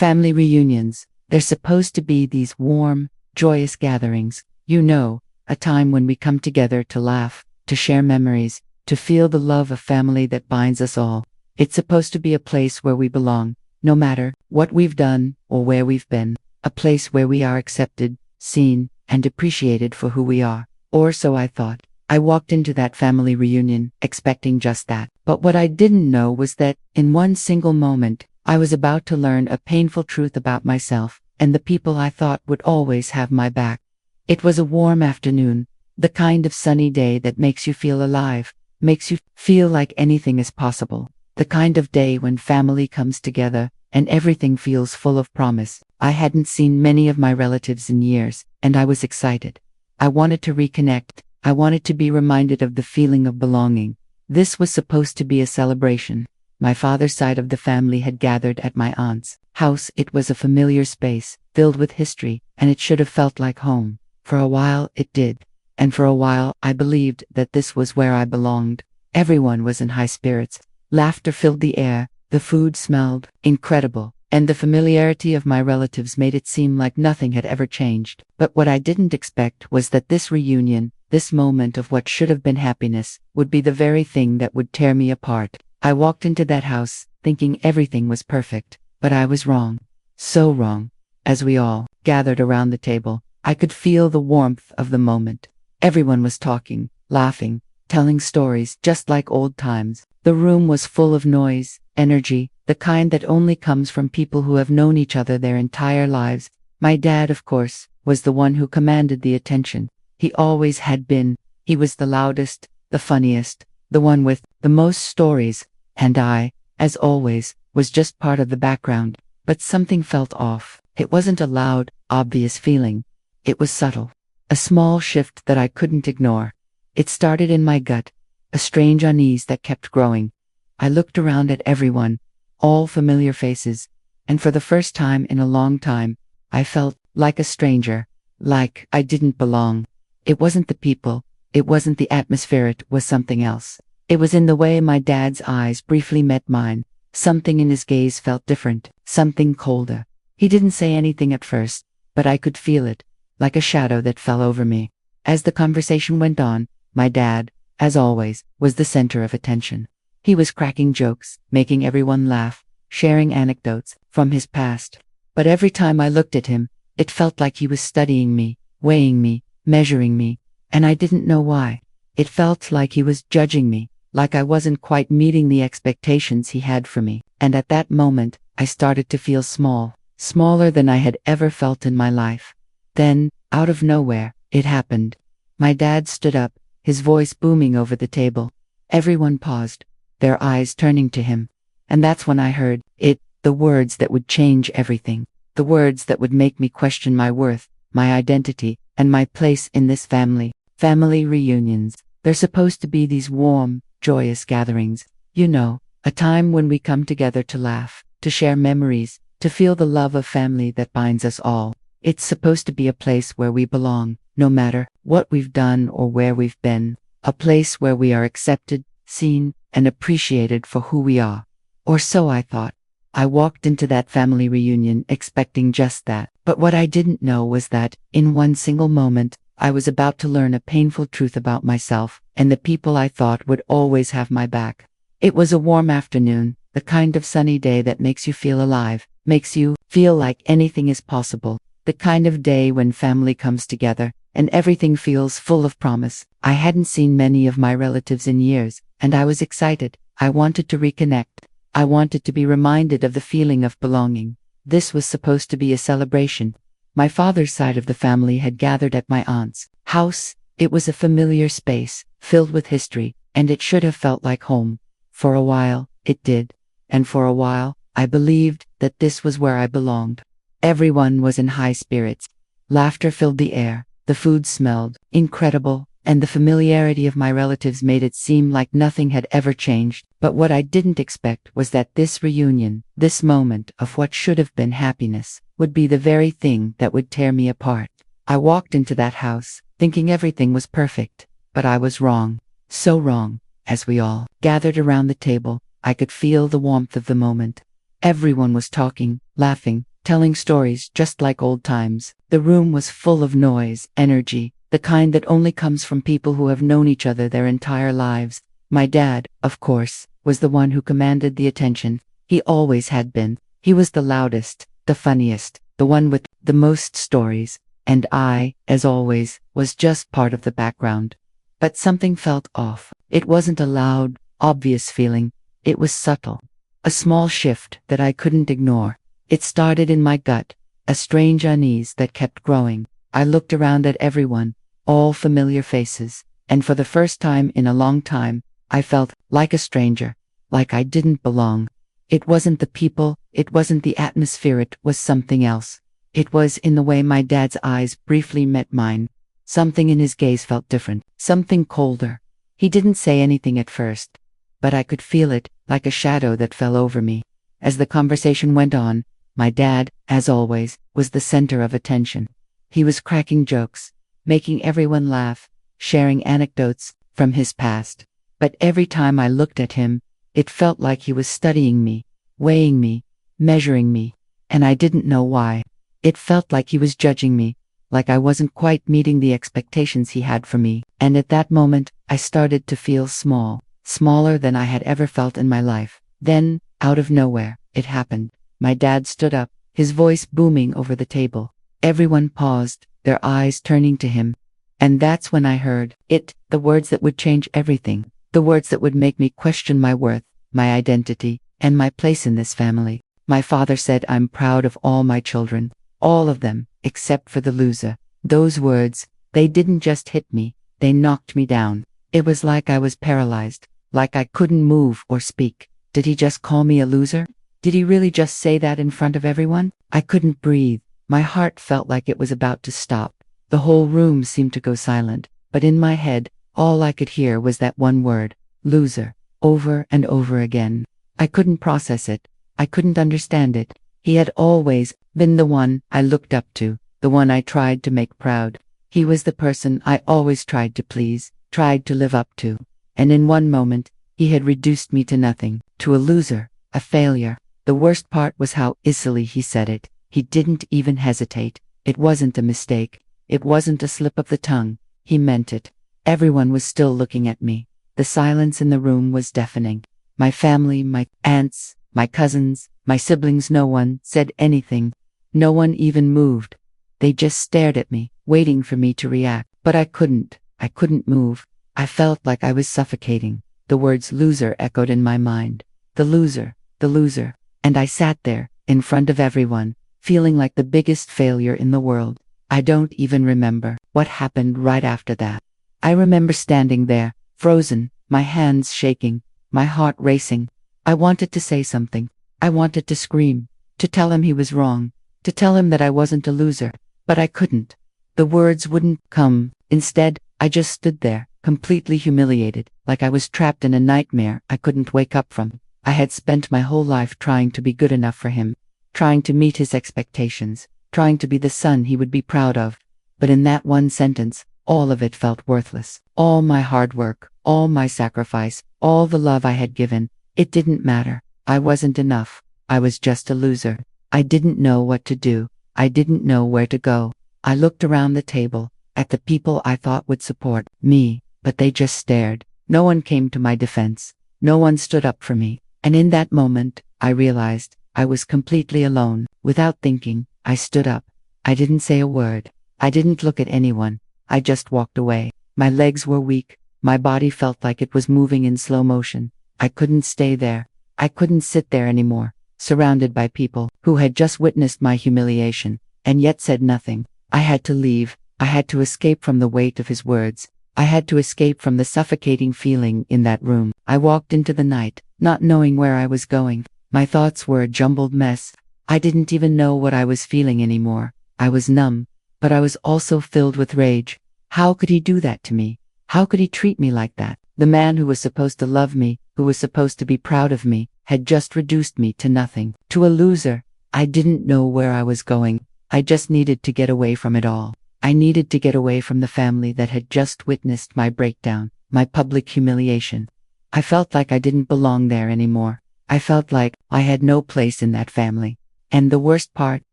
Family reunions. They're supposed to be these warm, joyous gatherings. A time when we come together to laugh, to share memories, to feel the love of family that binds us all. It's supposed to be a place where we belong, no matter what we've done or where we've been. A place where we are accepted, seen, and appreciated for who we are. Or so I thought. I walked into that family reunion, expecting just that. But what I didn't know was that, in one single moment, I was about to learn a painful truth about myself, and the people I thought would always have my back. It was a warm afternoon, the kind of sunny day that makes you feel alive, makes you feel like anything is possible. The kind of day when family comes together, and everything feels full of promise. I hadn't seen many of my relatives in years, and I was excited. I wanted to reconnect. I wanted to be reminded of the feeling of belonging. This was supposed to be a celebration. My father's side of the family had gathered at my aunt's house. It was a familiar space, filled with history, and it should have felt like home. For a while it did, and for a while I believed that this was where I belonged. Everyone was in high spirits. Laughter filled the air, the food smelled incredible, and the familiarity of my relatives made it seem like nothing had ever changed. But what I didn't expect was that this reunion, this moment of what should have been happiness, would be the very thing that would tear me apart. I walked into that house, thinking everything was perfect, but I was wrong. So wrong. As we all gathered around the table, I could feel the warmth of the moment. Everyone was talking, laughing, telling stories just like old times. The room was full of noise, energy, the kind that only comes from people who have known each other their entire lives. My dad, of course, was the one who commanded the attention. He always had been. He was the loudest, the funniest, the one with the most stories, and I, as always, was just part of the background. But something felt off. It wasn't a loud, obvious feeling. It was subtle. A small shift that I couldn't ignore. It started in my gut, a strange unease that kept growing. I looked around at everyone, all familiar faces, and for the first time in a long time, I felt like a stranger, like I didn't belong. It wasn't the people, it wasn't the atmosphere, it was something else. It was in the way my dad's eyes briefly met mine. Something in his gaze felt different, something colder. He didn't say anything at first, but I could feel it, like a shadow that fell over me. As the conversation went on, my dad, as always, was the center of attention. He was cracking jokes, making everyone laugh, sharing anecdotes from his past. But every time I looked at him, it felt like he was studying me, weighing me, measuring me, and I didn't know why. It felt like he was judging me, like I wasn't quite meeting the expectations he had for me. And at that moment, I started to feel small, smaller than I had ever felt in my life. Then, out of nowhere, it happened. My dad stood up, his voice booming over the table. Everyone paused, their eyes turning to him. And that's when I heard it, the words that would change everything. The words that would make me question my worth, my identity, and my place in this family. Family reunions. They're supposed to be these warm, joyous gatherings. A time when we come together to laugh, to share memories, to feel the love of family that binds us all. It's supposed to be a place where we belong, no matter what we've done or where we've been. A place where we are accepted, seen, and appreciated for who we are. Or so I thought. I walked into that family reunion expecting just that. But what I didn't know was that, in one single moment, I was about to learn a painful truth about myself and the people I thought would always have my back. It was a warm afternoon, the kind of sunny day that makes you feel alive, makes you feel like anything is possible. The kind of day when family comes together, and everything feels full of promise. I hadn't seen many of my relatives in years, and I was excited. I wanted to reconnect. I wanted to be reminded of the feeling of belonging. This was supposed to be a celebration. My father's side of the family had gathered at my aunt's house. It was a familiar space, filled with history, and it should have felt like home. For a while, it did. And for a while, I believed that this was where I belonged. Everyone was in high spirits. Laughter filled the air, the food smelled incredible, and the familiarity of my relatives made it seem like nothing had ever changed. But what I didn't expect was that this reunion, this moment of what should have been happiness, would be the very thing that would tear me apart. I walked into that house, thinking everything was perfect, but I was wrong. So wrong. As we all gathered around the table, I could feel the warmth of the moment. Everyone was talking, laughing, telling stories just like old times. The room was full of noise, energy, the kind that only comes from people who have known each other their entire lives. My dad, of course, was the one who commanded the attention. He always had been. He was the loudest, the funniest, the one with the most stories. And I, as always, was just part of the background. But something felt off. It wasn't a loud, obvious feeling. It was subtle. A small shift that I couldn't ignore. It started in my gut, a strange unease that kept growing. I looked around at everyone, all familiar faces, and for the first time in a long time, I felt like a stranger, like I didn't belong. It wasn't the people, it wasn't the atmosphere, it was something else. It was in the way my dad's eyes briefly met mine. Something in his gaze felt different, something colder. He didn't say anything at first, but I could feel it, like a shadow that fell over me. As the conversation went on, my dad, as always, was the center of attention. He was cracking jokes, making everyone laugh, sharing anecdotes from his past. But every time I looked at him, it felt like he was studying me, weighing me, measuring me, and I didn't know why. It felt like he was judging me, like I wasn't quite meeting the expectations he had for me. And at that moment, I started to feel small, smaller than I had ever felt in my life. Then, out of nowhere, it happened. My dad stood up, his voice booming over the table. Everyone paused, their eyes turning to him. And that's when I heard it, the words that would change everything, the words that would make me question my worth, my identity, and my place in this family. My father said, "I'm proud of all my children, all of them, except for the loser." Those words, they didn't just hit me, they knocked me down. It was like I was paralyzed, like I couldn't move or speak. Did he just call me a loser? Did he really just say that in front of everyone? I couldn't breathe. My heart felt like it was about to stop. The whole room seemed to go silent, but in my head, all I could hear was that one word, loser, over and over again. I couldn't process it. I couldn't understand it. He had always been the one I looked up to, the one I tried to make proud. He was the person I always tried to please, tried to live up to. And in one moment, he had reduced me to nothing, to a loser, a failure. The worst part was how easily he said it. He didn't even hesitate. It wasn't a mistake. It wasn't a slip of the tongue. He meant it. Everyone was still looking at me. The silence in the room was deafening. My family, my aunts, my cousins, my siblings, no one said anything. No one even moved. They just stared at me, waiting for me to react. But I couldn't. I couldn't move. I felt like I was suffocating. The words loser echoed in my mind. The loser, the loser. And I sat there, in front of everyone, feeling like the biggest failure in the world. I don't even remember what happened right after that. I remember standing there, frozen, my hands shaking, my heart racing. I wanted to say something. I wanted to scream, to tell him he was wrong, to tell him that I wasn't a loser, but I couldn't. The words wouldn't come. Instead, I just stood there, completely humiliated, like I was trapped in a nightmare I couldn't wake up from. I had spent my whole life trying to be good enough for him, trying to meet his expectations, trying to be the son he would be proud of. But in that one sentence, all of it felt worthless. All my hard work, all my sacrifice, all the love I had given, it didn't matter. I wasn't enough. I was just a loser. I didn't know what to do. I didn't know where to go. I looked around the table, at the people I thought would support me, but they just stared. No one came to my defense. No one stood up for me. And in that moment, I realized I was completely alone. Without thinking, I stood up. I didn't say a word. I didn't look at anyone. I just walked away. My legs were weak. My body felt like it was moving in slow motion. I couldn't stay there. I couldn't sit there anymore, surrounded by people who had just witnessed my humiliation, and yet said nothing. I had to leave. I had to escape from the weight of his words. I had to escape from the suffocating feeling in that room. I walked into the night, not knowing where I was going. My thoughts were a jumbled mess. I didn't even know what I was feeling anymore. I was numb, but I was also filled with rage. How could he do that to me? How could he treat me like that? The man who was supposed to love me, who was supposed to be proud of me, had just reduced me to nothing, to a loser. I didn't know where I was going. I just needed to get away from it all. I needed to get away from the family that had just witnessed my breakdown, my public humiliation. I felt like I didn't belong there anymore. I felt like I had no place in that family. And the worst part,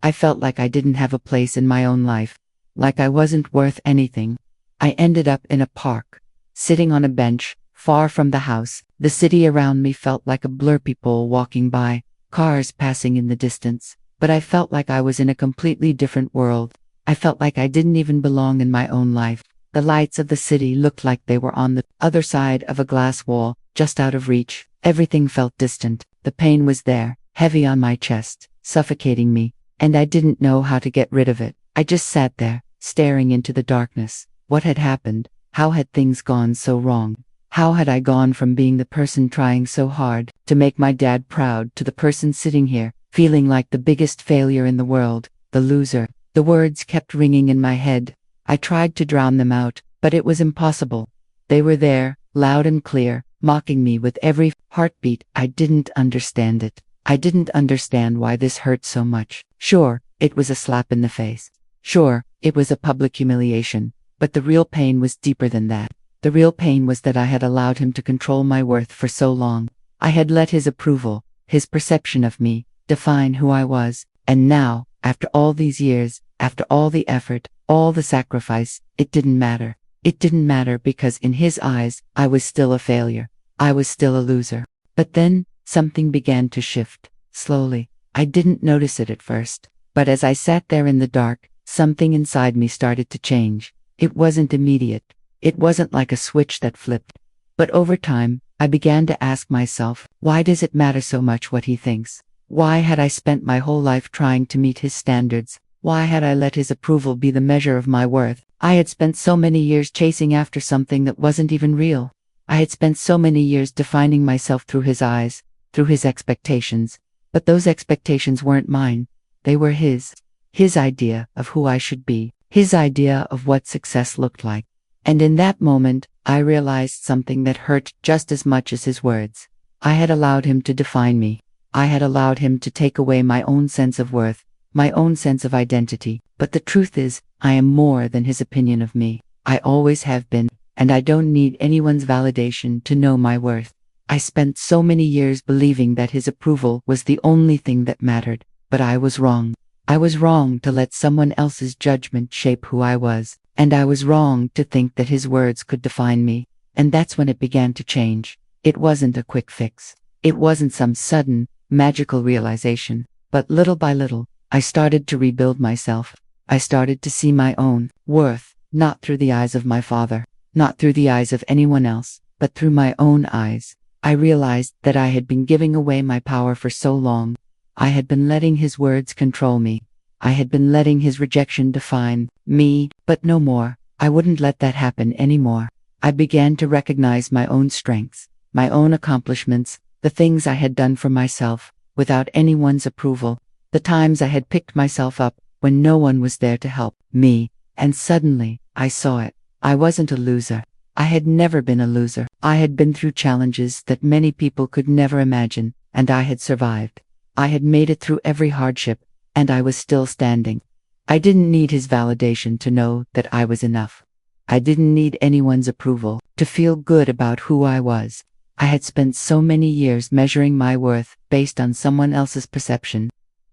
I felt like I didn't have a place in my own life, like I wasn't worth anything. I ended up in a park, sitting on a bench, far from the house. The city around me felt like a blur, people walking by, cars passing in the distance. But I felt like I was in a completely different world. I felt like I didn't even belong in my own life. The lights of the city looked like they were on the other side of a glass wall, just out of reach. Everything felt distant. The pain was there, heavy on my chest, suffocating me, and I didn't know how to get rid of it. I just sat there, staring into the darkness. What had happened? How had things gone so wrong? How had I gone from being the person trying so hard to make my dad proud to the person sitting here, feeling like the biggest failure in the world, the loser? The words kept ringing in my head. I tried to drown them out, but it was impossible. They were there, loud and clear, mocking me with every heartbeat. I didn't understand it. I didn't understand why this hurt so much. Sure, it was a slap in the face. Sure, it was a public humiliation. But the real pain was deeper than that. The real pain was that I had allowed him to control my worth for so long. I had let his approval, his perception of me, define who I was. And now, after all these years, after all the effort, all the sacrifice, it didn't matter. It didn't matter because in his eyes, I was still a failure. I was still a loser. But then, something began to shift, slowly. I didn't notice it at first. But as I sat there in the dark, something inside me started to change. It wasn't immediate. It wasn't like a switch that flipped. But over time, I began to ask myself, why does it matter so much what he thinks? Why had I spent my whole life trying to meet his standards? Why had I let his approval be the measure of my worth? I had spent so many years chasing after something that wasn't even real. I had spent so many years defining myself through his eyes, through his expectations. But those expectations weren't mine. They were his. His idea of who I should be. His idea of what success looked like. And in that moment, I realized something that hurt just as much as his words. I had allowed him to define me. I had allowed him to take away my own sense of worth, my own sense of identity. But the truth is, I am more than his opinion of me. I always have been, and I don't need anyone's validation to know my worth. I spent so many years believing that his approval was the only thing that mattered, but I was wrong. I was wrong to let someone else's judgment shape who I was, and I was wrong to think that his words could define me. And that's when it began to change. It wasn't a quick fix. It wasn't some sudden, magical realization. But little by little, I started to rebuild myself. I started to see my own worth, not through the eyes of my father, not through the eyes of anyone else, but through my own eyes. I realized that I had been giving away my power for so long. I had been letting his words control me. I had been letting his rejection define me, but no more. I wouldn't let that happen anymore. I began to recognize my own strengths, my own accomplishments, the things I had done for myself, without anyone's approval, the times I had picked myself up when no one was there to help me, and suddenly, I saw it. I wasn't a loser. I had never been a loser. I had been through challenges that many people could never imagine, and I had survived. I had made it through every hardship, and I was still standing. I didn't need his validation to know that I was enough. I didn't need anyone's approval to feel good about who I was. I had spent so many years measuring my worth based on someone else's perception.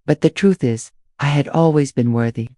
But the truth is, I had always been worthy.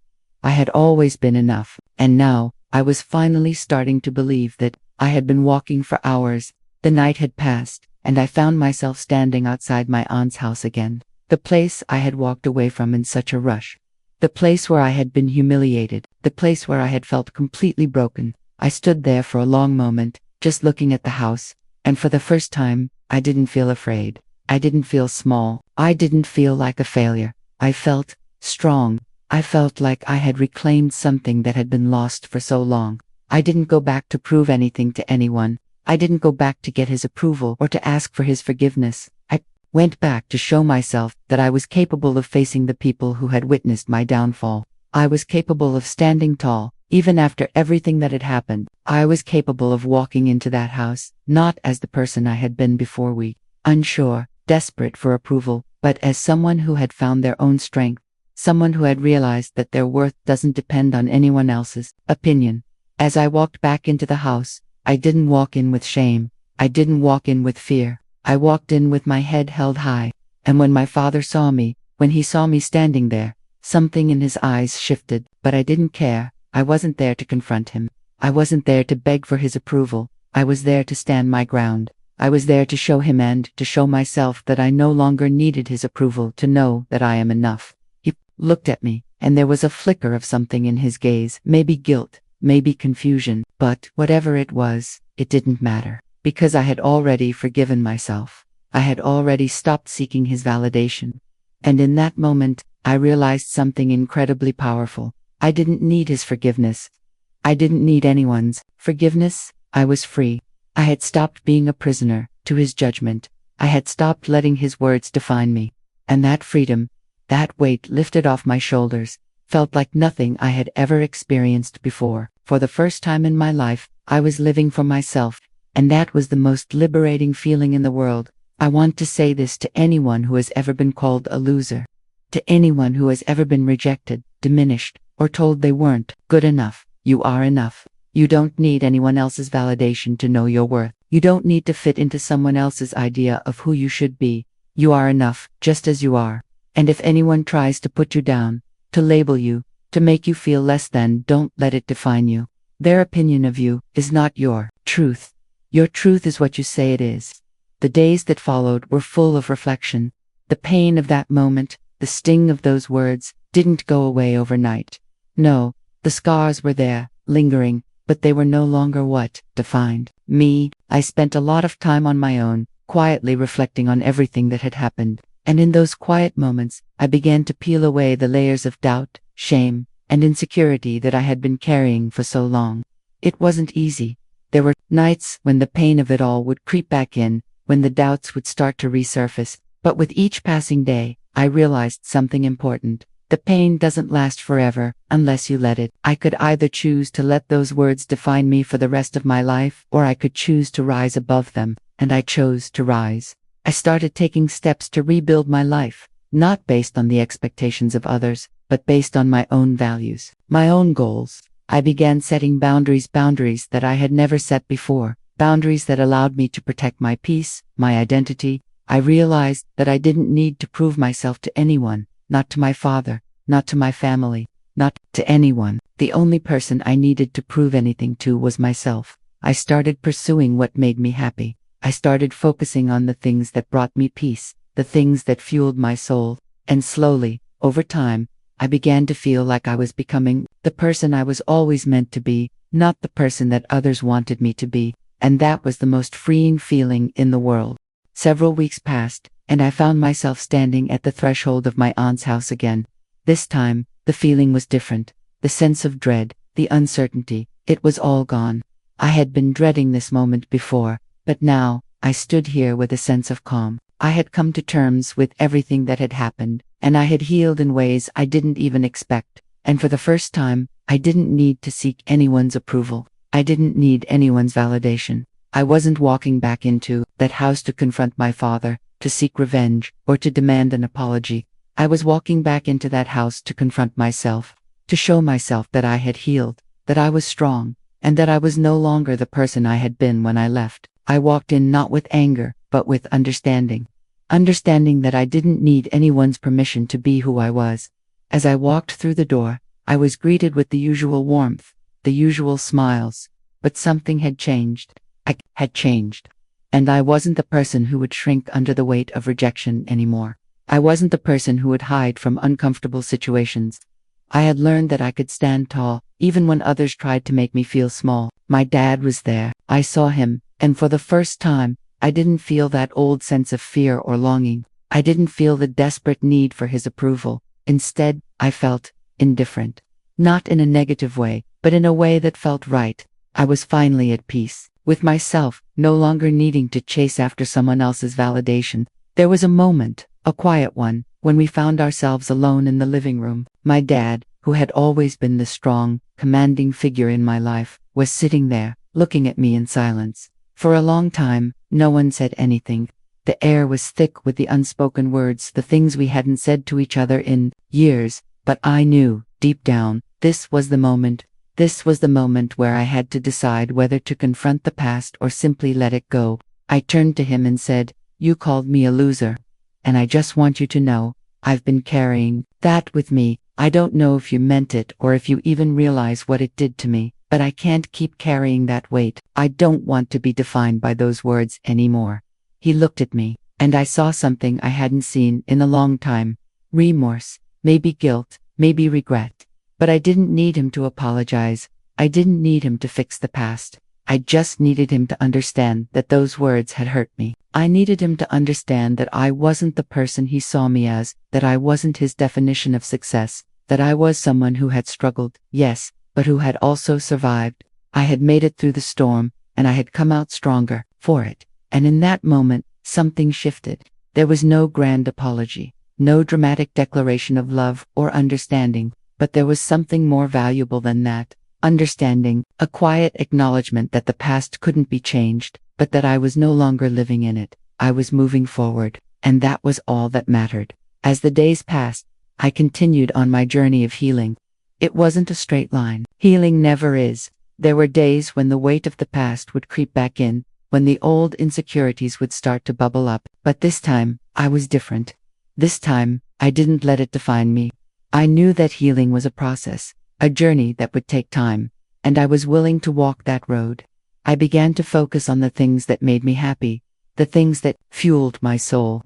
I had always been enough, and now, I was finally starting to believe that. I had been walking for hours. The night had passed, and I found myself standing outside my aunt's house again. The place I had walked away from in such a rush. The place where I had been humiliated. The place where I had felt completely broken. I stood there for a long moment, just looking at the house, and for the first time, I didn't feel afraid. I didn't feel small. I didn't feel like a failure. I felt strong. I felt like I had reclaimed something that had been lost for so long. I didn't go back to prove anything to anyone. I didn't go back to get his approval or to ask for his forgiveness. I went back to show myself that I was capable of facing the people who had witnessed my downfall. I was capable of standing tall, even after everything that had happened. I was capable of walking into that house, not as the person I had been before, weak, unsure, desperate for approval, but as someone who had found their own strength, someone who had realized that their worth doesn't depend on anyone else's opinion. As I walked back into the house, I didn't walk in with shame. I didn't walk in with fear. I walked in with my head held high. And when my father saw me, when he saw me standing there, Something in his eyes shifted, but I didn't care. I wasn't there to confront him. I wasn't there to beg for his approval. I was there to stand my ground. I was there to show him and to show myself that I no longer needed his approval to know that I am enough. He looked at me, and there was a flicker of something in his gaze, maybe guilt, maybe confusion, but whatever it was, it didn't matter, because I had already forgiven myself. I had already stopped seeking his validation. And in that moment, I realized something incredibly powerful. I didn't need his forgiveness. I didn't need anyone's forgiveness. I was free. I had stopped being a prisoner to his judgment. I had stopped letting his words define me. And that freedom, that weight lifted off my shoulders, felt like nothing I had ever experienced before. For the first time in my life, I was living for myself, and that was the most liberating feeling in the world. I want to say this to anyone who has ever been called a loser, to anyone who has ever been rejected, diminished, or told they weren't good enough. You are enough. You don't need anyone else's validation to know your worth. You don't need to fit into someone else's idea of who you should be. You are enough, just as you are. And if anyone tries to put you down, to label you, to make you feel less than, don't let it define you. Their opinion of you is not your truth. Your truth is what you say it is. The days that followed were full of reflection. The pain of that moment, the sting of those words, didn't go away overnight. No, the scars were there, lingering, but they were no longer what defined me. I spent a lot of time on my own, quietly reflecting on everything that had happened. And in those quiet moments, I began to peel away the layers of doubt, shame, and insecurity that I had been carrying for so long. It wasn't easy. There were nights when the pain of it all would creep back in, when the doubts would start to resurface. But with each passing day, I realized something important. The pain doesn't last forever, unless you let it. I could either choose to let those words define me for the rest of my life, or I could choose to rise above them, and I chose to rise. I started taking steps to rebuild my life, not based on the expectations of others, but based on my own values, my own goals. I began setting boundaries that I had never set before, boundaries that allowed me to protect my peace, my identity. I realized that I didn't need to prove myself to anyone. Not to my father, not to my family, not to anyone. The only person I needed to prove anything to was myself. I started pursuing what made me happy. I started focusing on the things that brought me peace, the things that fueled my soul. And slowly, over time, I began to feel like I was becoming the person I was always meant to be, not the person that others wanted me to be. And that was the most freeing feeling in the world. Several weeks passed, and I found myself standing at the threshold of my aunt's house again. This time, the feeling was different. The sense of dread, the uncertainty, it was all gone. I had been dreading this moment before, but now, I stood here with a sense of calm. I had come to terms with everything that had happened, and I had healed in ways I didn't even expect. And for the first time, I didn't need to seek anyone's approval. I didn't need anyone's validation. I wasn't walking back into that house to confront my father, to seek revenge, or to demand an apology. I was walking back into that house to confront myself, to show myself that I had healed, that I was strong, and that I was no longer the person I had been when I left. I walked in not with anger, but with understanding. Understanding that I didn't need anyone's permission to be who I was. As I walked through the door, I was greeted with the usual warmth, the usual smiles, but something had changed. I had changed. And I wasn't the person who would shrink under the weight of rejection anymore. I wasn't the person who would hide from uncomfortable situations. I had learned that I could stand tall, even when others tried to make me feel small. My dad was there. I saw him, and for the first time, I didn't feel that old sense of fear or longing. I didn't feel the desperate need for his approval. Instead, I felt indifferent. Not in a negative way, but in a way that felt right. I was finally at peace with myself, no longer needing to chase after someone else's validation. There was a moment, a quiet one, when we found ourselves alone in the living room. My dad, who had always been the strong, commanding figure in my life, was sitting there, looking at me in silence. For a long time, no one said anything. The air was thick with the unspoken words, the things we hadn't said to each other in years. But I knew, deep down, this was the moment. This was the moment where I had to decide whether to confront the past or simply let it go. I turned to him and said, "You called me a loser. And I just want you to know, I've been carrying that with me I don't know if you meant it or if you even realize what it did to me, but I can't keep carrying that weight. I don't want to be defined by those words anymore." He looked at me, and I saw something I hadn't seen in a long time. Remorse, maybe guilt, maybe regret. But I didn't need him to apologize. I didn't need him to fix the past. I just needed him to understand that those words had hurt me. I needed him to understand that I wasn't the person he saw me as, that I wasn't his definition of success, that I was someone who had struggled, yes, but who had also survived. I had made it through the storm, and I had come out stronger for it. And in that moment, something shifted. There was no grand apology, no dramatic declaration of love or understanding, but there was something more valuable than that. Understanding, a quiet acknowledgement that the past couldn't be changed, but that I was no longer living in it. I was moving forward, and that was all that mattered. As the days passed, I continued on my journey of healing. It wasn't a straight line. Healing never is. There were days when the weight of the past would creep back in, when the old insecurities would start to bubble up. But this time, I was different. This time, I didn't let it define me. I knew that healing was a process, a journey that would take time, and I was willing to walk that road. I began to focus on the things that made me happy, the things that fueled my soul.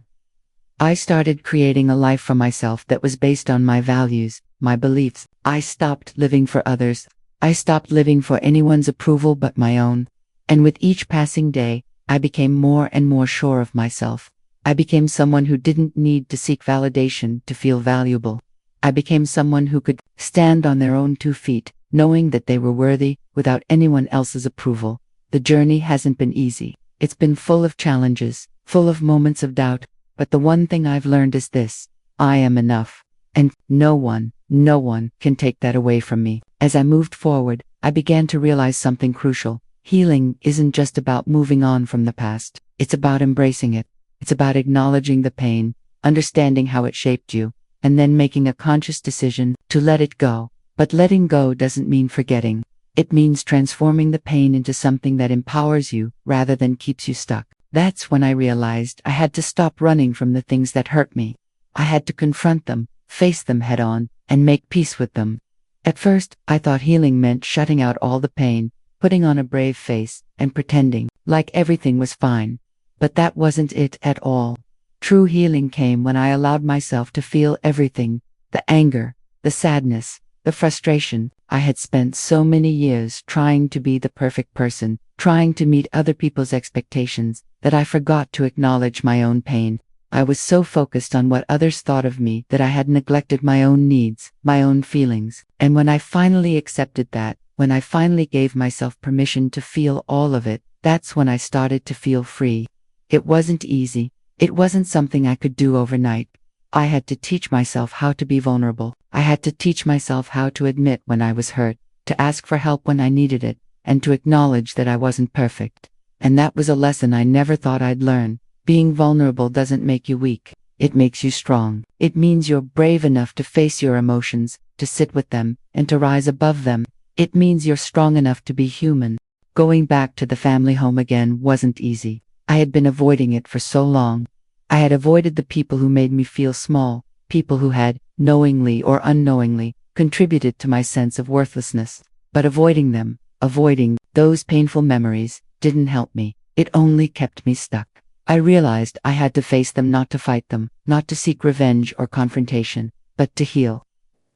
I started creating a life for myself that was based on my values, my beliefs. I stopped living for others. I stopped living for anyone's approval but my own. And with each passing day, I became more and more sure of myself. I became someone who didn't need to seek validation to feel valuable. I became someone who could stand on their own 2 feet, knowing that they were worthy, without anyone else's approval. The journey hasn't been easy. It's been full of challenges, full of moments of doubt, but the one thing I've learned is this: I am enough. And no one can take that away from me. As I moved forward, I began to realize something crucial. Healing isn't just about moving on from the past. It's about embracing it. It's about acknowledging the pain, understanding how it shaped you, and then making a conscious decision to let it go. But letting go doesn't mean forgetting. It means transforming the pain into something that empowers you rather than keeps you stuck. That's when I realized I had to stop running from the things that hurt me. I had to confront them, face them head on, and make peace with them. At first, I thought healing meant shutting out all the pain, putting on a brave face, and pretending like everything was fine. But that wasn't it at all. True healing came when I allowed myself to feel everything: the anger, the sadness, the frustration. I had spent so many years trying to be the perfect person, trying to meet other people's expectations, that I forgot to acknowledge my own pain. I was so focused on what others thought of me that I had neglected my own needs, my own feelings. And when I finally accepted that, when I finally gave myself permission to feel all of it, that's when I started to feel free. It wasn't easy. It wasn't something I could do overnight. I had to teach myself how to be vulnerable. I had to teach myself how to admit when I was hurt, to ask for help when I needed it, and to acknowledge that I wasn't perfect. And that was a lesson I never thought I'd learn. Being vulnerable doesn't make you weak. It makes you strong. It means you're brave enough to face your emotions, to sit with them, and to rise above them. It means you're strong enough to be human. Going back to the family home again wasn't easy. I had been avoiding it for so long. I had avoided the people who made me feel small, people who had, knowingly or unknowingly, contributed to my sense of worthlessness. But avoiding them, avoiding those painful memories, didn't help me. It only kept me stuck. I realized I had to face them, not to fight them, not to seek revenge or confrontation, but to heal.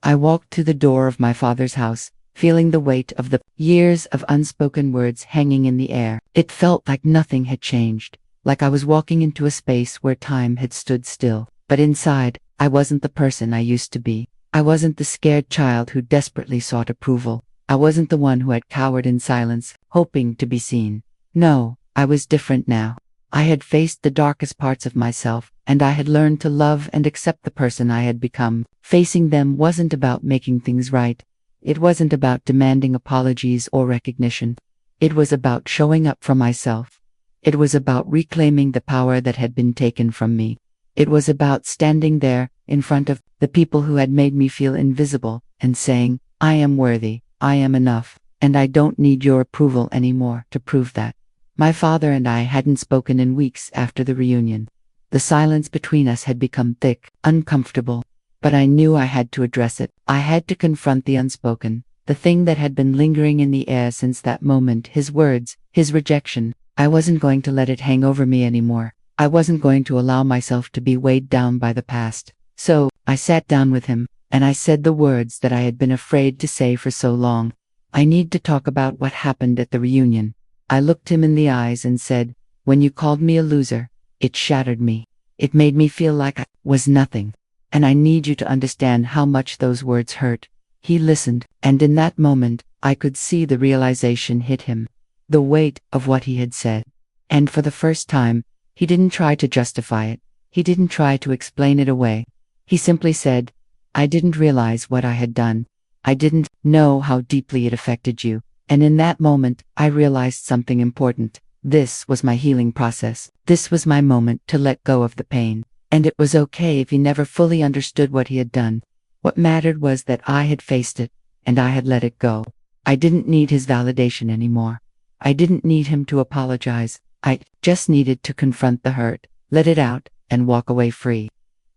I walked through the door of my father's house, feeling the weight of the years of unspoken words hanging in the air. It felt like nothing had changed, like I was walking into a space where time had stood still. But inside, I wasn't the person I used to be. I wasn't the scared child who desperately sought approval. I wasn't the one who had cowered in silence, hoping to be seen. No, I was different now. I had faced the darkest parts of myself, and I had learned to love and accept the person I had become. Facing them wasn't about making things right. It wasn't about demanding apologies or recognition. It was about showing up for myself. It was about reclaiming the power that had been taken from me. It was about standing there, in front of the people who had made me feel invisible, and saying, I am worthy, I am enough, and I don't need your approval anymore to prove that. My father and I hadn't spoken in weeks after the reunion. The silence between us had become thick, uncomfortable. but I knew I had to address it. I had to confront the unspoken, the thing that had been lingering in the air since that moment, his words, his rejection. I wasn't going to let it hang over me anymore. I wasn't going to allow myself to be weighed down by the past. So, I sat down with him, and I said the words that I had been afraid to say for so long. I need to talk about what happened at the reunion. I looked him in the eyes and said, when you called me a loser, it shattered me. It made me feel like I was nothing. And I need you to understand how much those words hurt. He listened, and in that moment, I could see the realization hit him. The weight of what he had said. And for the first time, he didn't try to justify it. He didn't try to explain it away. He simply said, I didn't realize what I had done. I didn't know how deeply it affected you. And in that moment, I realized something important. This was my healing process. This was my moment to let go of the pain. And it was okay if he never fully understood what he had done. What mattered was that I had faced it, and I had let it go. I didn't need his validation anymore. I didn't need him to apologize. I just needed to confront the hurt, let it out, and walk away free.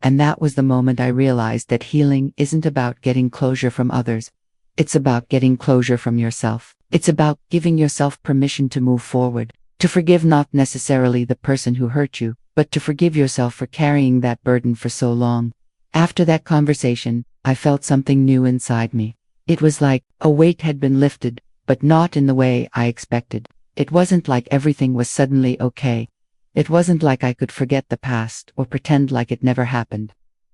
And that was the moment I realized that healing isn't about getting closure from others. It's about getting closure from yourself. It's about giving yourself permission to move forward, to forgive not necessarily the person who hurt you, but to forgive yourself for carrying that burden for so long. After that conversation, I felt something new inside me. It was like a weight had been lifted, but not in the way I expected. It wasn't like everything was suddenly okay. It wasn't like I could forget the past or pretend like it never happened.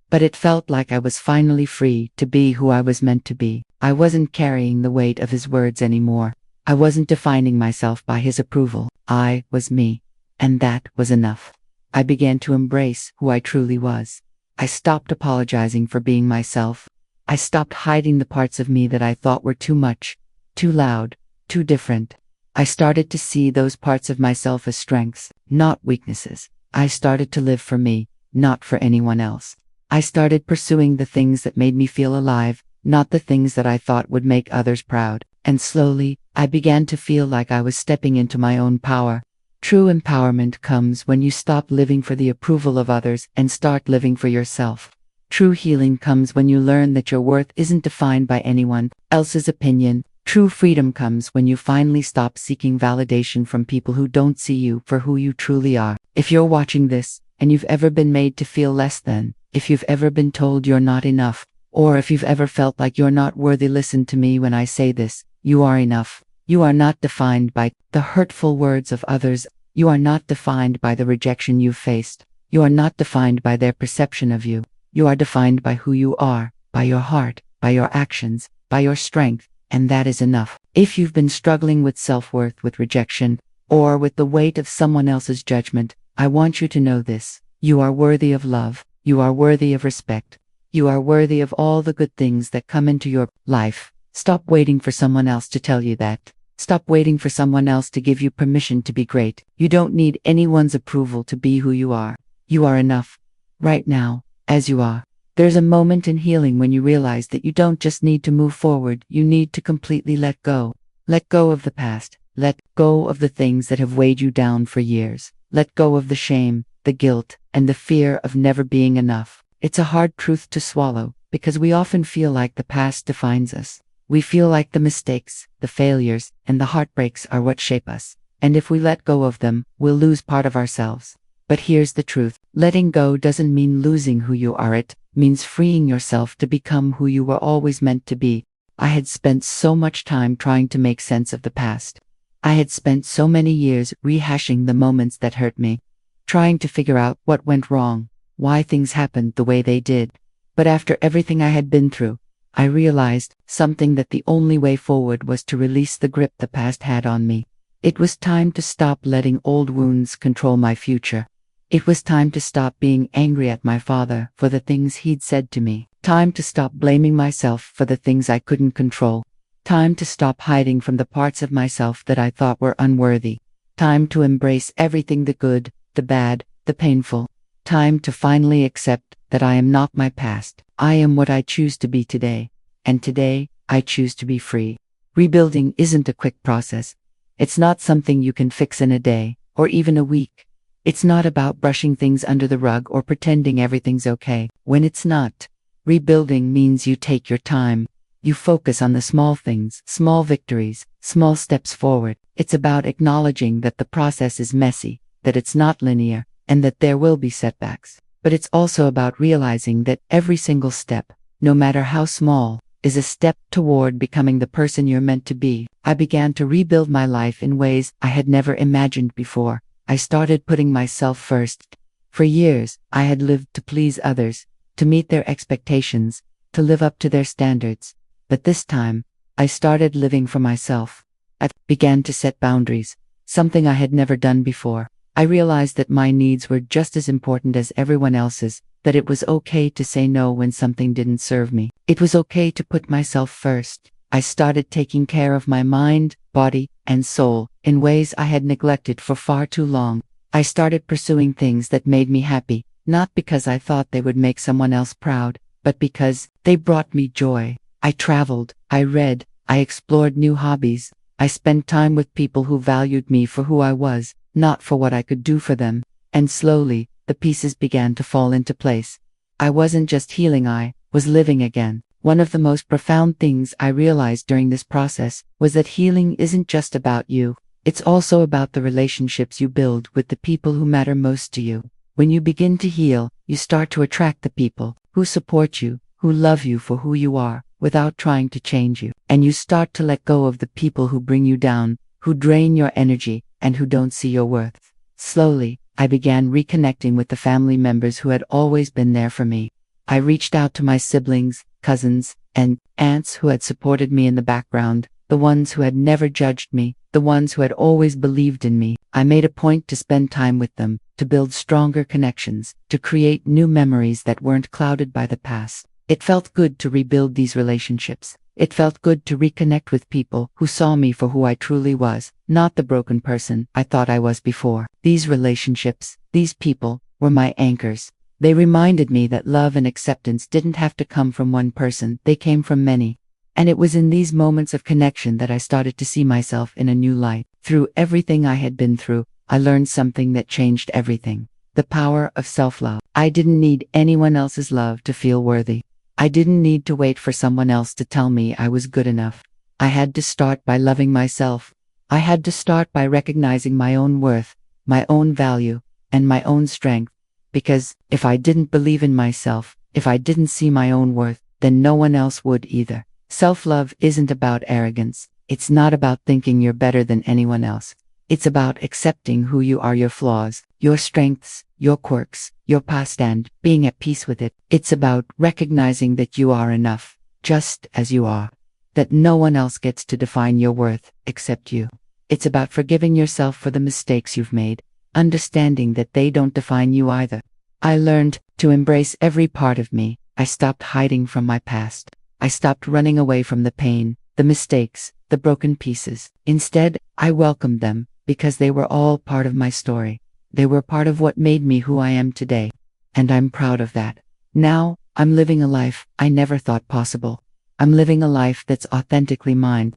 But it felt like I was finally free to be who I was meant to be. I wasn't carrying the weight of his words anymore. I wasn't defining myself by his approval. I was me. And that was enough. I began to embrace who I truly was. I stopped apologizing for being myself. I stopped hiding the parts of me that I thought were too much, too loud, too different. I started to see those parts of myself as strengths, not weaknesses. I started to live for me, not for anyone else. I started pursuing the things that made me feel alive, not the things that I thought would make others proud. And slowly, I began to feel like I was stepping into my own power. True empowerment comes when you stop living for the approval of others and start living for yourself. True healing comes when you learn that your worth isn't defined by anyone else's opinion. True freedom comes when you finally stop seeking validation from people who don't see you for who you truly are. If you're watching this, and you've ever been made to feel less than, if you've ever been told you're not enough, or if you've ever felt like you're not worthy, listen to me when I say this. You are enough. You are not defined by the hurtful words of others. You are not defined by the rejection you've faced. You are not defined by their perception of you. You are defined by who you are, by your heart, by your actions, by your strength, and that is enough. If you've been struggling with self-worth, with rejection, or with the weight of someone else's judgment, I want you to know this. You are worthy of love. You are worthy of respect. You are worthy of all the good things that come into your life. Stop waiting for someone else to tell you that. Stop waiting for someone else to give you permission to be great. You don't need anyone's approval to be who you are. You are enough. Right now, as you are. There's a moment in healing when you realize that you don't just need to move forward, you need to completely let go. Let go of the past. Let go of the things that have weighed you down for years. Let go of the shame, the guilt, and the fear of never being enough. It's a hard truth to swallow, because we often feel like the past defines us. We feel like the mistakes, the failures, and the heartbreaks are what shape us. And if we let go of them, we'll lose part of ourselves. But here's the truth. Letting go doesn't mean losing who you are. It means freeing yourself to become who you were always meant to be. I had spent so much time trying to make sense of the past. I had spent so many years rehashing the moments that hurt me, trying to figure out what went wrong, why things happened the way they did. But after everything I had been through, I realized something, that the only way forward was to release the grip the past had on me. It was time to stop letting old wounds control my future. It was time to stop being angry at my father for the things he'd said to me. Time to stop blaming myself for the things I couldn't control. Time to stop hiding from the parts of myself that I thought were unworthy. Time to embrace everything, the good, the bad, the painful. Time to finally accept that I am not my past. I am what I choose to be today. And today, I choose to be free. Rebuilding isn't a quick process. It's not something you can fix in a day, or even a week. It's not about brushing things under the rug or pretending everything's okay when it's not. Rebuilding means you take your time. You focus on the small things, small victories, small steps forward. It's about acknowledging that the process is messy, that it's not linear, and that there will be setbacks. But it's also about realizing that every single step, no matter how small, is a step toward becoming the person you're meant to be. I began to rebuild my life in ways I had never imagined before. I started putting myself first. For years, I had lived to please others, to meet their expectations, to live up to their standards. But this time, I started living for myself. I began to set boundaries, something I had never done before. I realized that my needs were just as important as everyone else's, that it was okay to say no when something didn't serve me. It was okay to put myself first. I started taking care of my mind, body, and soul in ways I had neglected for far too long. I started pursuing things that made me happy, not because I thought they would make someone else proud, but because they brought me joy. I traveled, I read, I explored new hobbies. I spent time with people who valued me for who I was, not for what I could do for them. And slowly, the pieces began to fall into place. I wasn't just healing, I was living again. One of the most profound things I realized during this process was that healing isn't just about you. It's also about the relationships you build with the people who matter most to you. When you begin to heal, you start to attract the people who support you, who love you for who you are, without trying to change you. And you start to let go of the people who bring you down, who drain your energy, and who don't see your worth. Slowly, I began reconnecting with the family members who had always been there for me. I reached out to my siblings, cousins, and aunts who had supported me in the background, the ones who had never judged me, the ones who had always believed in me. I made a point to spend time with them, to build stronger connections, to create new memories that weren't clouded by the past. It felt good to rebuild these relationships. It felt good to reconnect with people who saw me for who I truly was, not the broken person I thought I was before. These relationships, these people, were my anchors. They reminded me that love and acceptance didn't have to come from one person, they came from many. And it was in these moments of connection that I started to see myself in a new light. Through everything I had been through, I learned something that changed everything. The power of self-love. I didn't need anyone else's love to feel worthy. I didn't need to wait for someone else to tell me I was good enough. I had to start by loving myself. I had to start by recognizing my own worth, my own value, and my own strength. Because if I didn't believe in myself, if I didn't see my own worth, then no one else would either. Self-love isn't about arrogance. It's not about thinking you're better than anyone else. It's about accepting who you are, your flaws, your strengths, your quirks, your past, and being at peace with it. It's about recognizing that you are enough, just as you are. That no one else gets to define your worth, except you. It's about forgiving yourself for the mistakes you've made, understanding that they don't define you either. I learned to embrace every part of me. I stopped hiding from my past. I stopped running away from the pain, the mistakes, the broken pieces. Instead, I welcomed them, because they were all part of my story. They were part of what made me who I am today. And I'm proud of that. Now, I'm living a life I never thought possible. I'm living a life that's authentically mine.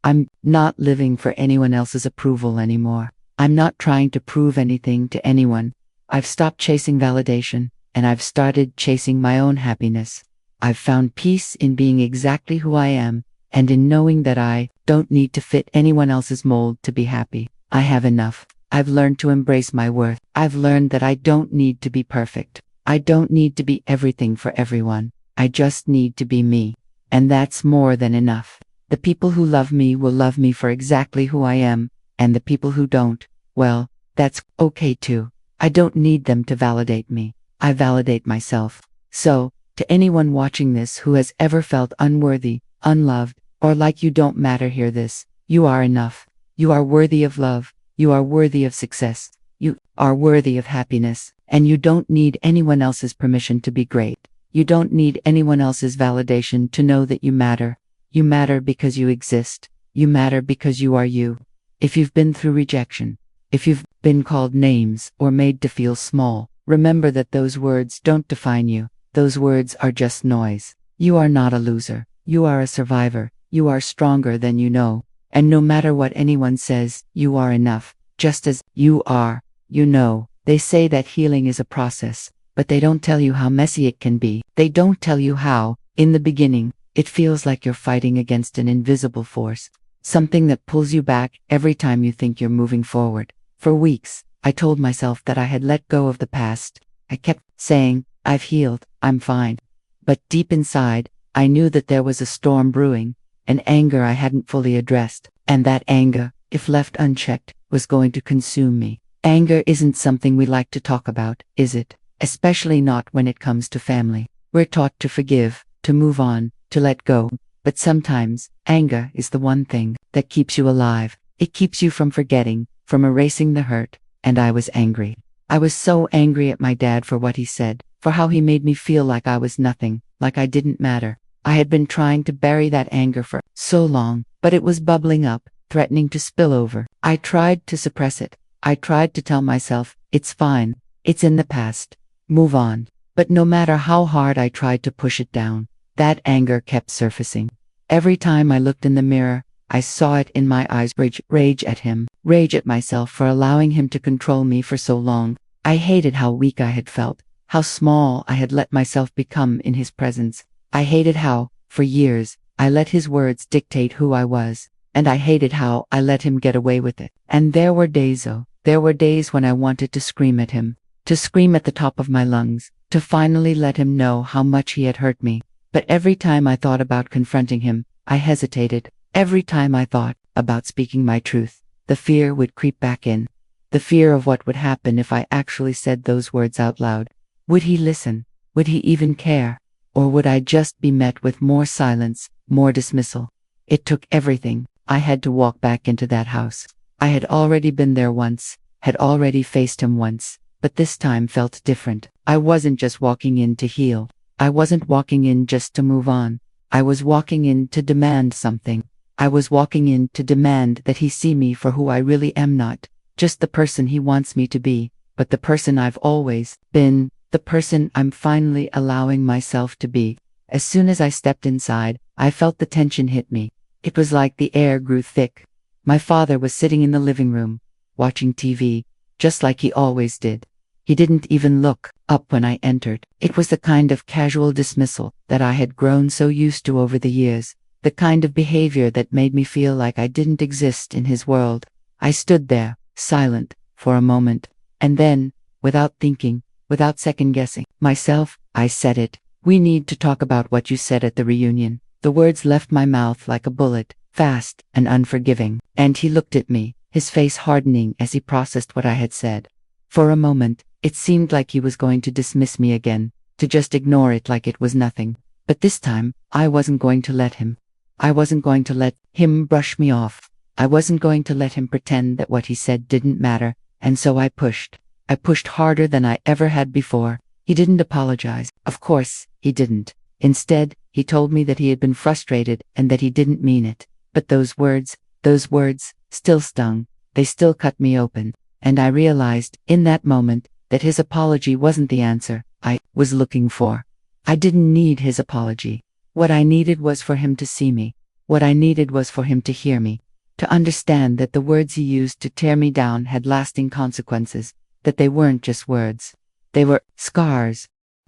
I'm not living for anyone else's approval anymore. I'm not trying to prove anything to anyone. I've stopped chasing validation, and I've started chasing my own happiness. I've found peace in being exactly who I am, and in knowing that I don't need to fit anyone else's mold to be happy. I have enough. I've learned to embrace my worth. I've learned that I don't need to be perfect. I don't need to be everything for everyone. I just need to be me. And that's more than enough. The people who love me will love me for exactly who I am, and the people who don't, well, that's okay too. I don't need them to validate me. I validate myself. So, to anyone watching this who has ever felt unworthy, unloved, or like you don't matter, hear this. You are enough. You are worthy of love. You are worthy of success. You are worthy of happiness. And you don't need anyone else's permission to be great. You don't need anyone else's validation to know that you matter. You matter because you exist. You matter because you are you. If you've been through rejection, if you've been called names or made to feel small, remember that those words don't define you. Those words are just noise. You are not a loser. You are a survivor. You are stronger than you know. And no matter what anyone says, you are enough. Just as you are, you know. They say that healing is a process, but they don't tell you how messy it can be. They don't tell you how, in the beginning, it feels like you're fighting against an invisible force, something that pulls you back every time you think you're moving forward. For weeks, I told myself that I had let go of the past. I kept saying, I've healed, I'm fine. But deep inside, I knew that there was a storm brewing, an anger I hadn't fully addressed, and that anger, if left unchecked, was going to consume me. Anger isn't something we like to talk about, is it? Especially not when it comes to family. We're taught to forgive, to move on, to let go. But sometimes, anger is the one thing that keeps you alive. It keeps you from forgetting, from erasing the hurt. And I was angry. I was so angry at my dad for what he said, for how he made me feel like I was nothing, like I didn't matter. I had been trying to bury that anger for so long, but it was bubbling up, threatening to spill over. I tried to suppress it. I tried to tell myself, it's fine, it's in the past, move on. But no matter how hard I tried to push it down, that anger kept surfacing. Every time I looked in the mirror, I saw it in my eyes. Rage at him, rage at myself for allowing him to control me for so long. I hated how weak I had felt, how small I had let myself become in his presence. I hated how, for years, I let his words dictate who I was, and I hated how I let him get away with it. And there were days when I wanted to scream at him, to scream at the top of my lungs, to finally let him know how much he had hurt me. But every time I thought about confronting him, I hesitated. Every time I thought about speaking my truth, the fear would creep back in. The fear of what would happen if I actually said those words out loud. Would he listen? Would he even care? Or would I just be met with more silence, more dismissal? It took everything. I had to walk back into that house. I had already been there once, had already faced him once, but this time felt different. I wasn't just walking in to heal. I wasn't walking in just to move on. I was walking in to demand something. I was walking in to demand that he see me for who I really am, not just the person he wants me to be, but the person I've always been, the person I'm finally allowing myself to be. As soon as I stepped inside, I felt the tension hit me. It was like the air grew thick. My father was sitting in the living room, watching TV, just like he always did. He didn't even look up when I entered. It was the kind of casual dismissal that I had grown so used to over the years, the kind of behavior that made me feel like I didn't exist in his world. I stood there, silent, for a moment, and then, without thinking, without second-guessing myself, I said it. We need to talk about what you said at the reunion. The words left my mouth like a bullet, fast and unforgiving. And he looked at me, his face hardening as he processed what I had said. For a moment, it seemed like he was going to dismiss me again, to just ignore it like it was nothing. But this time, I wasn't going to let him. I wasn't going to let him brush me off. I wasn't going to let him pretend that what he said didn't matter, and so I pushed. I pushed harder than I ever had before. He didn't apologize. Of course, he didn't. Instead, he told me that he had been frustrated and that he didn't mean it. But those words still stung. They still cut me open. And I realized, in that moment, that his apology wasn't the answer I was looking for. I didn't need his apology. What I needed was for him to see me. What I needed was for him to hear me. To understand that the words he used to tear me down had lasting consequences. That they weren't just words. They were scars.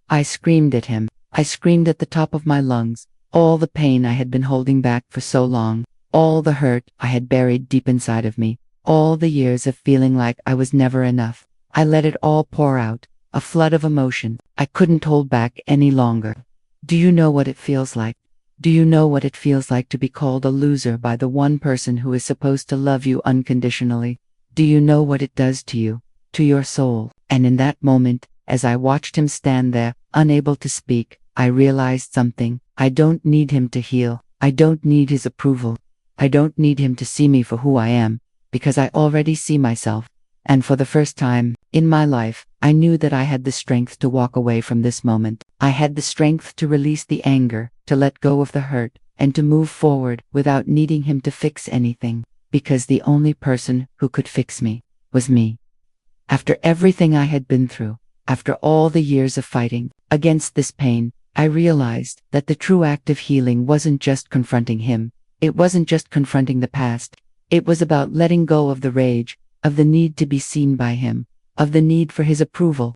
I screamed at him. I screamed at the top of my lungs. All the pain I had been holding back for so long. All the hurt I had buried deep inside of me. All the years of feeling like I was never enough. I let it all pour out. A flood of emotion. I couldn't hold back any longer. Do you know what it feels like? Do you know what it feels like to be called a loser by the one person who is supposed to love you unconditionally? Do you know what it does to you, to your soul? And in that moment, as I watched him stand there, unable to speak, I realized something. I don't need him to heal. I don't need his approval. I don't need him to see me for who I am, because I already see myself. And for the first time in my life, I knew that I had the strength to walk away from this moment. I had the strength to release the anger, to let go of the hurt, and to move forward without needing him to fix anything, because the only person who could fix me was me. After everything I had been through, after all the years of fighting against this pain, I realized that the true act of healing wasn't just confronting him. It wasn't just confronting the past. It was about letting go of the rage, of the need to be seen by him, of the need for his approval.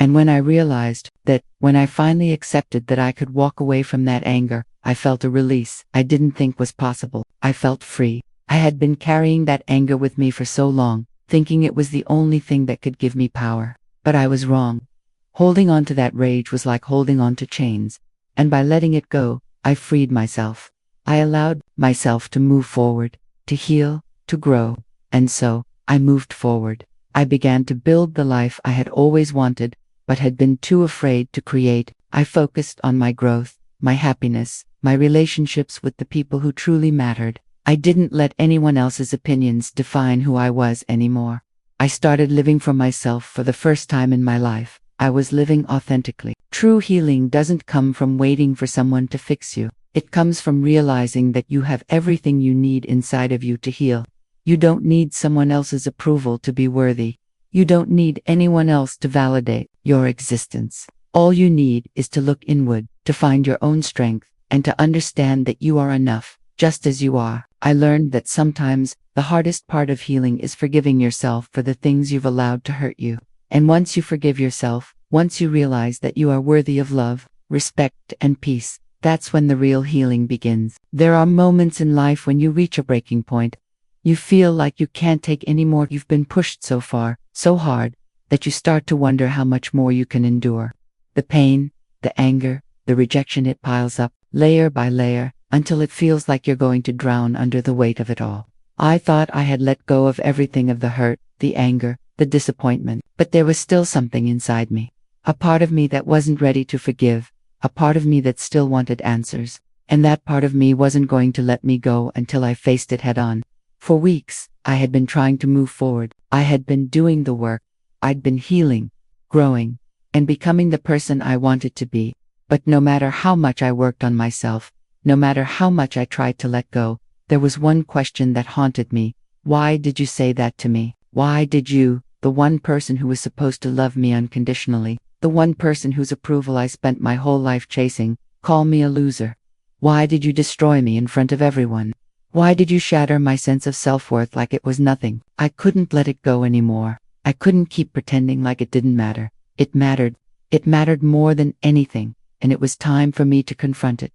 And when I realized that, when I finally accepted that I could walk away from that anger, I felt a release I didn't think was possible. I felt free. I had been carrying that anger with me for so long, thinking it was the only thing that could give me power. But I was wrong. Holding on to that rage was like holding on to chains. And by letting it go, I freed myself. I allowed myself to move forward, to heal, to grow. And so, I moved forward. I began to build the life I had always wanted, but had been too afraid to create. I focused on my growth, my happiness, my relationships with the people who truly mattered. I didn't let anyone else's opinions define who I was anymore. I started living for myself for the first time in my life. I was living authentically. True healing doesn't come from waiting for someone to fix you. It comes from realizing that you have everything you need inside of you to heal. You don't need someone else's approval to be worthy. You don't need anyone else to validate your existence. All you need is to look inward, to find your own strength, and to understand that you are enough, just as you are. I learned that sometimes the hardest part of healing is forgiving yourself for the things you've allowed to hurt you. And once you forgive yourself, once you realize that you are worthy of love, respect, and peace, that's when the real healing begins. There are moments in life when you reach a breaking point. You feel like you can't take any more. You've been pushed so far, so hard, that you start to wonder how much more you can endure. The pain, the anger, the rejection, it piles up, layer by layer, until it feels like you're going to drown under the weight of it all. I thought I had let go of everything, of the hurt, the anger, the disappointment, but there was still something inside me. A part of me that wasn't ready to forgive, a part of me that still wanted answers, and that part of me wasn't going to let me go until I faced it head on. For weeks, I had been trying to move forward. I had been doing the work. I'd been healing, growing, and becoming the person I wanted to be. But no matter how much I worked on myself, no matter how much I tried to let go, there was one question that haunted me. Why did you say that to me? Why did you, the one person who was supposed to love me unconditionally, the one person whose approval I spent my whole life chasing, call me a loser? Why did you destroy me in front of everyone? Why did you shatter my sense of self-worth like it was nothing? I couldn't let it go anymore. I couldn't keep pretending like it didn't matter. It mattered. It mattered more than anything, and it was time for me to confront it.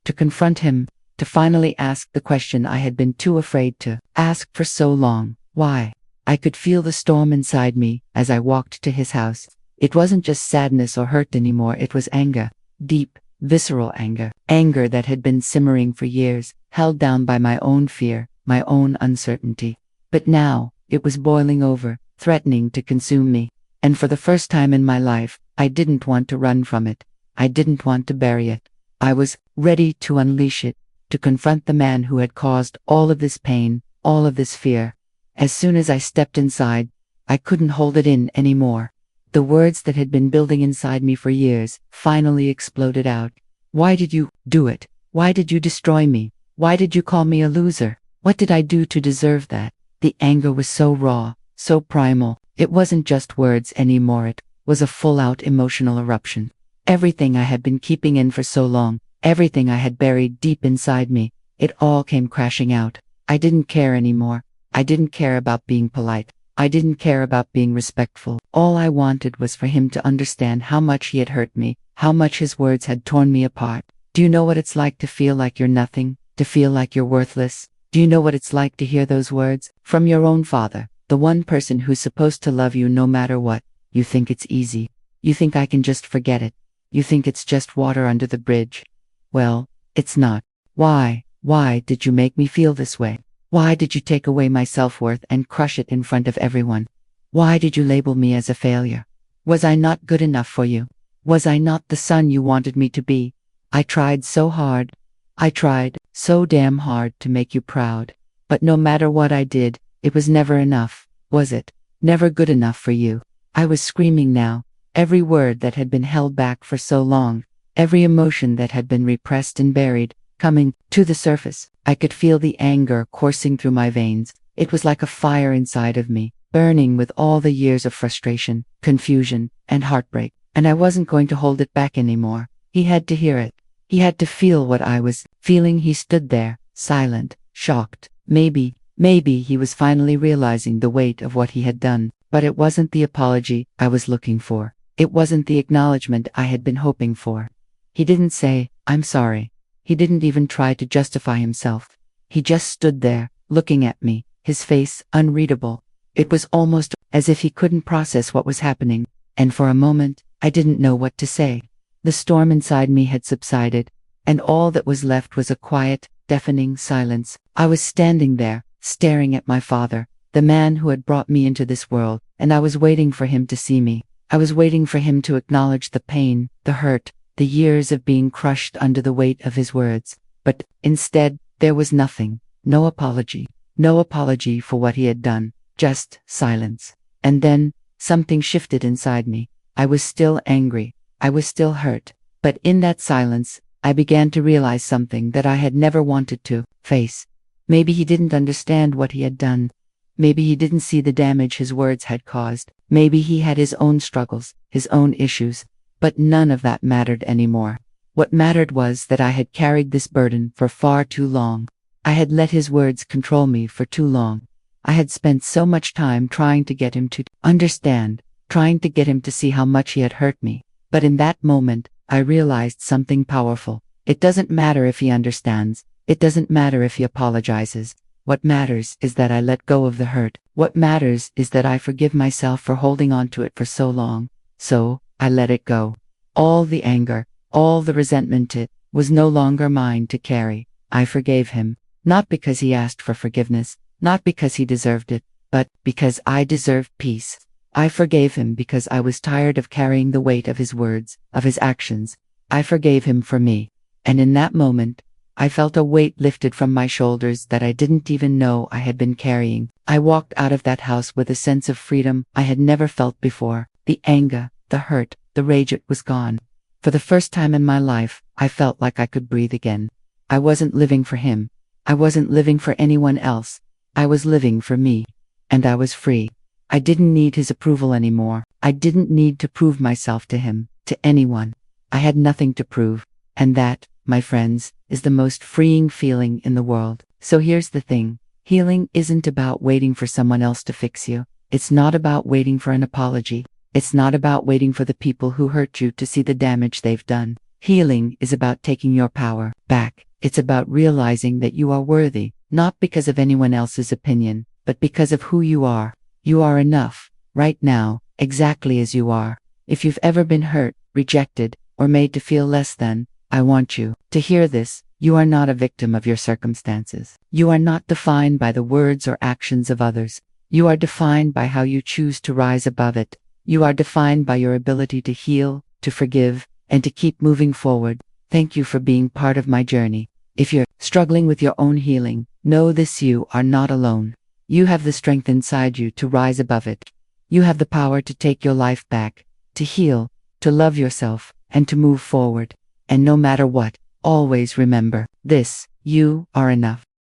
To confront him, to finally ask the question I had been too afraid to ask for so long. Why? I could feel the storm inside me as I walked to his house. It wasn't just sadness or hurt anymore, it was anger. Deep, visceral anger. Anger that had been simmering for years, held down by my own fear, my own uncertainty. But now, it was boiling over, threatening to consume me. And for the first time in my life, I didn't want to run from it. I didn't want to bury it. I was ready to unleash it, to confront the man who had caused all of this pain, all of this fear. As soon as I stepped inside, I couldn't hold it in anymore. The words that had been building inside me for years finally exploded out. Why did you do it? Why did you destroy me? Why did you call me a loser? What did I do to deserve that? The anger was so raw, so primal. It wasn't just words anymore, it was a full-out emotional eruption. Everything I had been keeping in for so long, everything I had buried deep inside me, it all came crashing out. I didn't care anymore. I didn't care about being polite. I didn't care about being respectful. All I wanted was for him to understand how much he had hurt me, how much his words had torn me apart. Do you know what it's like to feel like you're nothing, to feel like you're worthless? Do you know what it's like to hear those words from your own father, the one person who's supposed to love you no matter what? You think it's easy. You think I can just forget it. You think it's just water under the bridge. Well, it's not. Why did you make me feel this way? Why did you take away my self-worth and crush it in front of everyone? Why did you label me as a failure? Was I not good enough for you? Was I not the son you wanted me to be? I tried so hard. I tried so damn hard to make you proud. But no matter what I did, it was never enough, was it? Never good enough for you. I was screaming now. Every word that had been held back for so long, every emotion that had been repressed and buried, coming to the surface. I could feel the anger coursing through my veins. It was like a fire inside of me, burning with all the years of frustration, confusion, and heartbreak. And I wasn't going to hold it back anymore. He had to hear it. He had to feel what I was feeling. He stood there, silent, shocked. Maybe he was finally realizing the weight of what he had done. But it wasn't the apology I was looking for. It wasn't the acknowledgement I had been hoping for. He didn't say, "I'm sorry." He didn't even try to justify himself. He just stood there, looking at me, his face unreadable. It was almost as if he couldn't process what was happening, and for a moment, I didn't know what to say. The storm inside me had subsided, and all that was left was a quiet, deafening silence. I was standing there, staring at my father, the man who had brought me into this world, and I was waiting for him to see me. I was waiting for him to acknowledge the pain, the hurt, the years of being crushed under the weight of his words. But instead, there was nothing. No apology. No apology for what he had done. Just silence. And then, something shifted inside me. I was still angry. I was still hurt. But in that silence, I began to realize something that I had never wanted to face. Maybe he didn't understand what he had done. Maybe he didn't see the damage his words had caused. Maybe he had his own struggles, his own issues. But none of that mattered anymore. What mattered was that I had carried this burden for far too long. I had let his words control me for too long. I had spent so much time trying to get him to understand, trying to get him to see how much he had hurt me. But in that moment, I realized something powerful. It doesn't matter if he understands. It doesn't matter if he apologizes. What matters is that I let go of the hurt. What matters is that I forgive myself for holding on to it for so long. So, I let it go. All the anger, all the resentment, it was no longer mine to carry. I forgave him, not because he asked for forgiveness, not because he deserved it, but because I deserved peace. I forgave him because I was tired of carrying the weight of his words, of his actions. I forgave him for me. And in that moment, I felt a weight lifted from my shoulders that I didn't even know I had been carrying. I walked out of that house with a sense of freedom I had never felt before. The anger, the hurt, the rage, it was gone. For the first time in my life, I felt like I could breathe again. I wasn't living for him. I wasn't living for anyone else. I was living for me. And I was free. I didn't need his approval anymore. I didn't need to prove myself to him, to anyone. I had nothing to prove. And that, my friends, is the most freeing feeling in the world. So here's the thing. Healing isn't about waiting for someone else to fix you. It's not about waiting for an apology. It's not about waiting for the people who hurt you to see the damage they've done. Healing is about taking your power back. It's about realizing that you are worthy, not because of anyone else's opinion, but because of who you are. You are enough, right now, exactly as you are. If you've ever been hurt, rejected, or made to feel less than, I want you to hear this. You are not a victim of your circumstances. You are not defined by the words or actions of others. You are defined by how you choose to rise above it. You are defined by your ability to heal, to forgive, and to keep moving forward. Thank you for being part of my journey. If you're struggling with your own healing, know this: you are not alone. You have the strength inside you to rise above it. You have the power to take your life back, to heal, to love yourself, and to move forward. And no matter what, always remember this: you are enough.